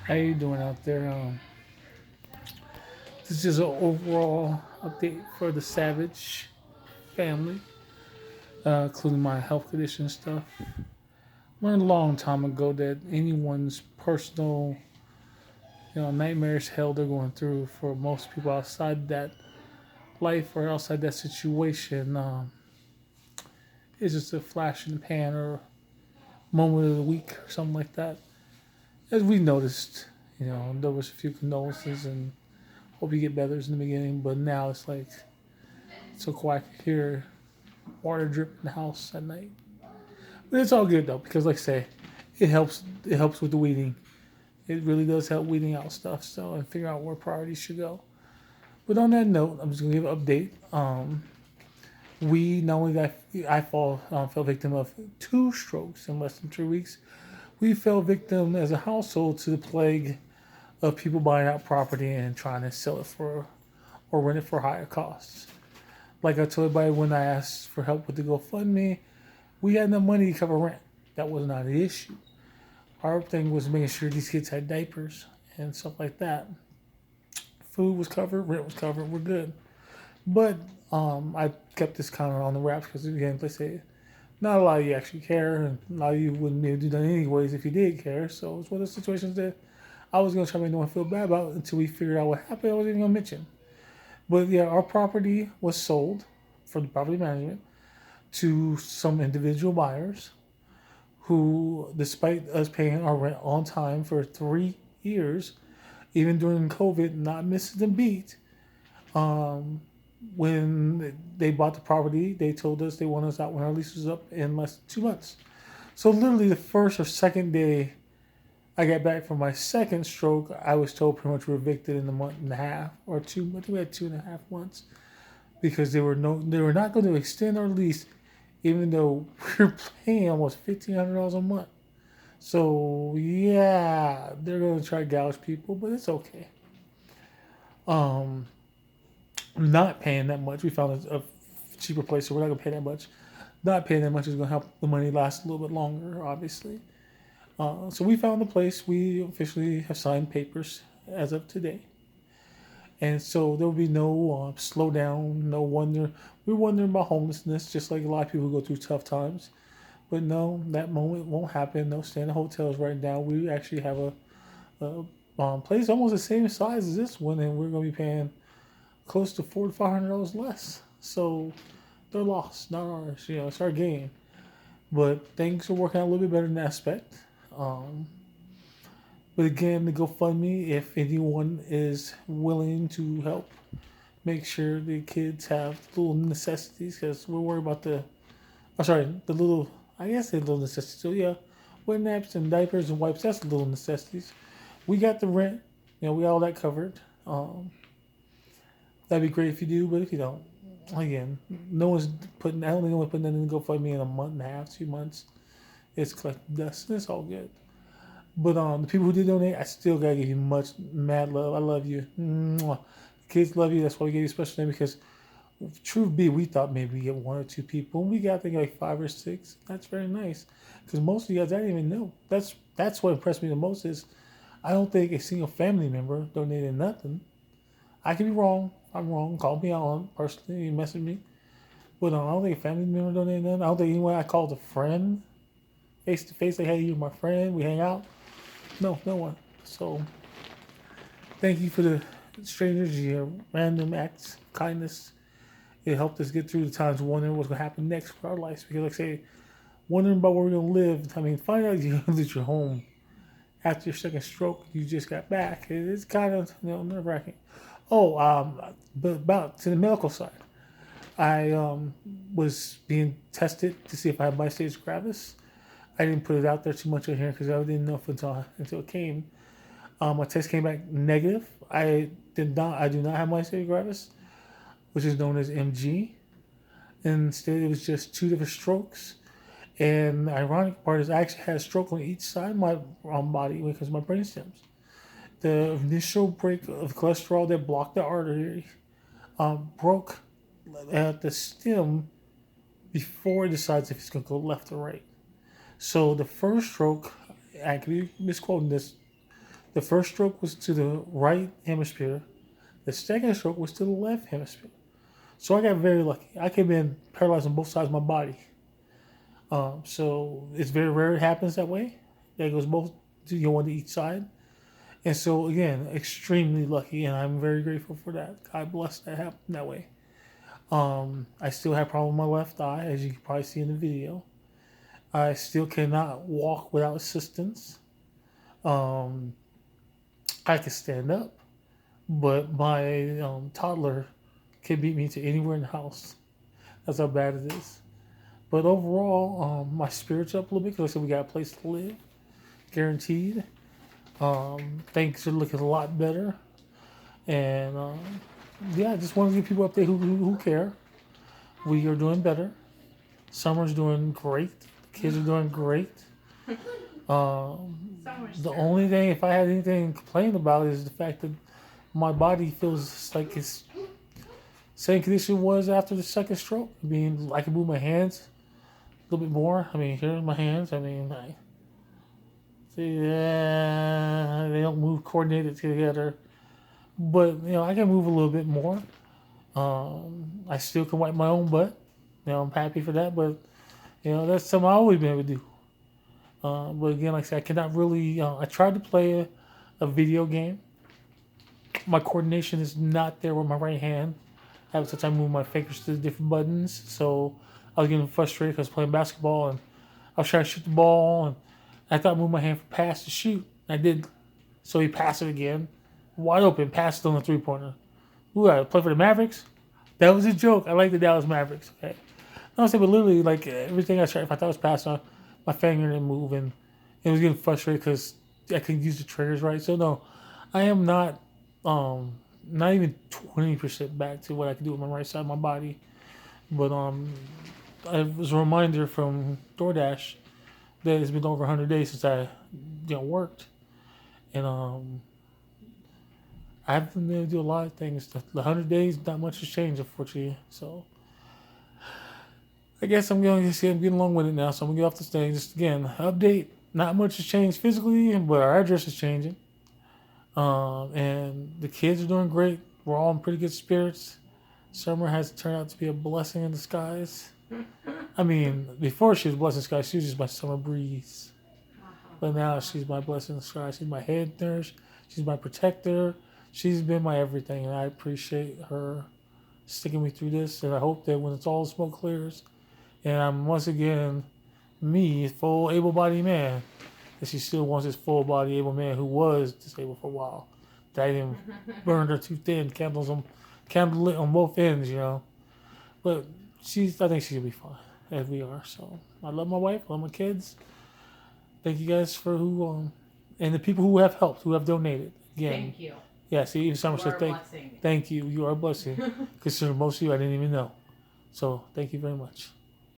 How you doing out there? This is an overall update for the Savage family, including my health condition stuff. Learned a long time ago that anyone's personal, nightmarish hell they're going through for most people outside that life or outside that situation is just a flash in the pan or moment of the week or something like that. As we noticed, there was a few condolences and hope you get better in the beginning, but now it's like so quiet here, water drip in the house at night. But it's all good though because, like I say, it helps. It helps with the weeding. It really does help weeding out stuff. So and figure out where priorities should go. But on that note, I'm just gonna give an update. We not only got fell victim of two strokes in less than 3 weeks. We fell victim as a household to the plague of people buying out property and trying to sell it for or rent it for higher costs. Like I told everybody when I asked for help with the GoFundMe, we had enough money to cover rent. That was not an issue. Our thing was making sure these kids had diapers and stuff like that. Food was covered, rent was covered, we're good. But I kept this kind of on the wraps because, again, let's say, not a lot of you actually care, and a lot of you wouldn't be able to do that anyways if you did care. So it's one of those situations that I was going to try to make no one feel bad about until we figured out what happened. I wasn't even going to mention. But yeah, our property was sold for the property management to some individual buyers who, despite us paying our rent on time for 3 years, even during COVID, not missing a beat, um, when they bought the property, they told us they want us out when our lease was up in less than 2 months. So literally the first or second day I got back from my second stroke, I was told pretty much we're evicted in a month and a half or two. I think we had 2.5 months because they were not going to extend our lease, even though we're paying almost $1,500 a month. So yeah, they're going to try to gouge people, but it's okay. Um, not paying that much. We found a cheaper place, so we're not going to pay that much. Not paying that much is going to help the money last a little bit longer, obviously. So we found the place. We officially have signed papers as of today. And so there will be no slowdown, no wonder. We're wondering about homelessness, just like a lot of people who go through tough times. But no, that moment won't happen. No staying in hotels right now. We actually have a place almost the same size as this one, and we're going to be paying close to $400 to $500 less. So they're lost, not ours. It's our gain. But things are working out a little bit better in that aspect. Um, but again, the GoFundMe, if anyone is willing to help, make sure the kids have little necessities because we're worried about the little, I guess the little necessities. So yeah, wet naps and diapers and wipes, that's the little necessities. We got the rent, we got all that covered. Um, that'd be great if you do, but if you don't, again, no one's putting, I don't think no one's putting that in GoFundMe in a month and a half, 2 months. It's collecting dust. It's all good. But the people who did donate, I still gotta give you much mad love. I love you. Mwah. Kids love you. That's why we gave you a special name because, truth be, we thought maybe we get one or two people. We got I think like 5 or 6. That's very nice because most of you guys I didn't even know. That's what impressed me the most is I don't think a single family member donated nothing. I could be wrong. I'm wrong. Call me out personally. You message me. But I don't think a family member donated nothing. I don't think anyone I called a friend face to face. Like, hey, you're my friend. We hang out. No, no one. So thank you for the strangers, your random acts of kindness. It helped us get through the times wondering what's going to happen next for our lives. Because, like I say, wondering about where we're going to live. I mean, find out you're going to lose your home after your second stroke. You just got back. It's kind of nerve wracking. Oh, but about to the medical side. I was being tested to see if I had myasthenia gravis. I didn't put it out there too much on here because I didn't know if until it came. My test came back negative. I did not. I do not have myasthenia gravis, which is known as MG. Instead, it was just two different strokes. And the ironic part is, I actually had a stroke on each side of my body because of my brain stems. The initial break of cholesterol that blocked the artery broke at the stem before it decides if it's going to go left or right. So the first stroke, I could be misquoting this, The first stroke was to the right hemisphere. The second stroke was to the left hemisphere. So I got very lucky. I could have been paralyzed on both sides of my body. So it's very rare it happens that way. That goes both to one to each side. And so again, extremely lucky, and I'm very grateful for that. God bless that happened that way. I still have problem with my left eye, as you can probably see in the video. I still cannot walk without assistance. I can stand up, but my toddler can beat me to anywhere in the house. That's how bad it is. But overall, my spirit's up a little bit because I said we got a place to live, guaranteed. Things are looking a lot better, and yeah, I just want to give people up there who care. We are doing better. Summer's doing great. The kids are doing great. The only thing, if I had anything to complain about, is the fact that my body feels like it's same condition it was after the second stroke. I mean, I can move my hands a little bit more. I mean, here's my hands. I mean, see, they don't move coordinated together, but I can move a little bit more. I still can wipe my own butt. I'm happy for that, but that's something I've always been able to do. But again, like I said, I cannot really. I tried to play a video game. My coordination is not there with my right hand. I have such time move my fingers to the different buttons, so I was getting frustrated because I was playing basketball and I was trying to shoot the ball, and I thought I moved my hand from pass to shoot. I did, so he passed it again, wide open, passed it on the 3-pointer. Ooh, I play for the Mavericks. That was a joke. I like the Dallas Mavericks. Okay, no, I'm saying, but literally, like everything I tried, if I thought it was passed on, my finger didn't move, and it was getting frustrated because I couldn't use the triggers right. So no, I am not even 20% back to what I can do with my right side of my body. But it was a reminder from DoorDash that it's been over 100 days since I worked, and I haven't been able to do a lot of things. The 100 days, not much has changed, unfortunately. So I guess I'm getting along with it now. So I'm gonna get off this thing. Just again, update. Not much has changed physically, but our address is changing. And the kids are doing great. We're all in pretty good spirits. Summer has turned out to be a blessing in disguise. I mean, before she was a blessing in disguise, she was just my summer breeze. But now she's my blessing in disguise. She's my head nurse. She's my protector. She's been my everything, and I appreciate her sticking me through this. And I hope that when it's all smoke clears, and I'm once again me, full able-bodied man, that she still wants this full-body able man who was disabled for a while. That I didn't burn her too thin, candle lit on both ends, But I think she'll be fine, as we are. So I love my wife, I love my kids. Thank you guys for and the people who have helped, who have donated. Again, thank you. Yeah, see, even Summer said thank you. You are a blessing. Because most of you I didn't even know. So thank you very much.